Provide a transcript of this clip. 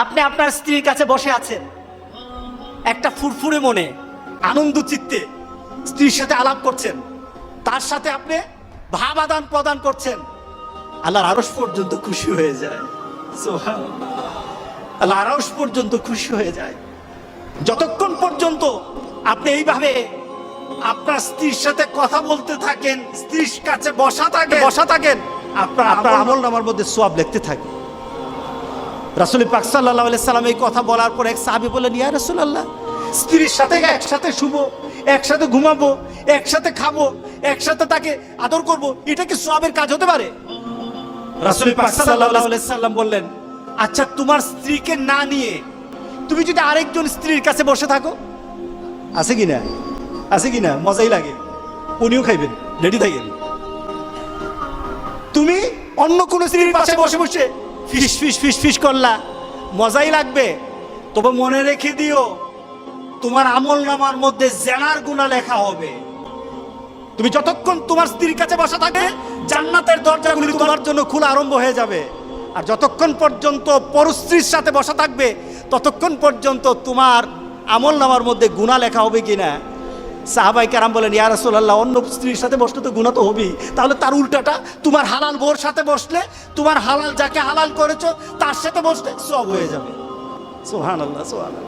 আপনি আপনার স্ত্রীর কাছে বসে আছেন, একটা ফুরফুরে মনে, আনন্দ চিত্তে স্ত্রীর সাথে আলাপ করছেন, তার সাথে আপনি ভাব আদান প্রদান করছেন, আল্লাহর আরশ পর্যন্ত খুশি হয়ে যায়। সুবহানাল্লাহ, আল্লাহর আরশ পর্যন্ত খুশি হয়ে যায়। যতক্ষণ পর্যন্ত আপনি এইভাবে আপনার স্ত্রীর সাথে কথা বলতে থাকেন, স্ত্রীর কাছে বসা থাকেন, আপনার আমলনামার মধ্যে সওয়াব লিখতে থাকে। রাসূল পাক সাল্লাল্লাহু আলাইহি সাল্লাম এই কথা বলার পর এক সাহাবী বললেন, ইয়া রাসূলুল্লাহ, স্ত্রীর সাথে একসাথে শুবো, একসাথে ঘুমাবো, একসাথে খাবো, একসাথে তাকে আদর করব, এটা কি সওয়াবের কাজ হতে পারে? রাসূল পাক সাল্লাল্লাহু আলাইহি সাল্লাম বললেন, আচ্ছা তোমার স্ত্রীকে না নিয়ে তুমি যদি আরেকজন স্ত্রীর কাছে বসে থাকো, আছে কিনা? আছে কিনা? মজাই লাগে, উনিও খাইবেন, রেডি থাকেন। তুমি অন্য কোন স্ত্রীর পাশে বসে বসে ফিস ফিস ফিস ফিস করলা, মজাই লাগবে, তবে মনে রেখে দিও তোমার আমলনামার মধ্যে জিনার গুনাহ লেখা হবে। তুমি যতক্ষণ তোমার স্ত্রীর কাছে বসা থাকবে, জান্নাতের দরজাগুলি তোমার জন্য খোলা আরম্ভ হয়ে যাবে। আর যতক্ষণ পর্যন্ত পরস্ত্রীর সাথে বসা থাকবে, ততক্ষণ পর্যন্ত তোমার আমলনামার মধ্যে গুনাহ লেখা হবে কিনা। সাহাবায়ে কেরাম বলেন, ইয়া রাসূলুল্লাহ, অন্য স্ত্রীর সাথে বসলে তো গুনাহ তো হবেই, তাহলে তার উল্টাটা তোমার হালাল বউর সাথে বসলে, তোমার হালাল যাকে হালাল করেছো তার সাথে বসলে সওয়াব হয়ে যাবে। সুবহানাল্লাহ, সুবহানাল্লাহ।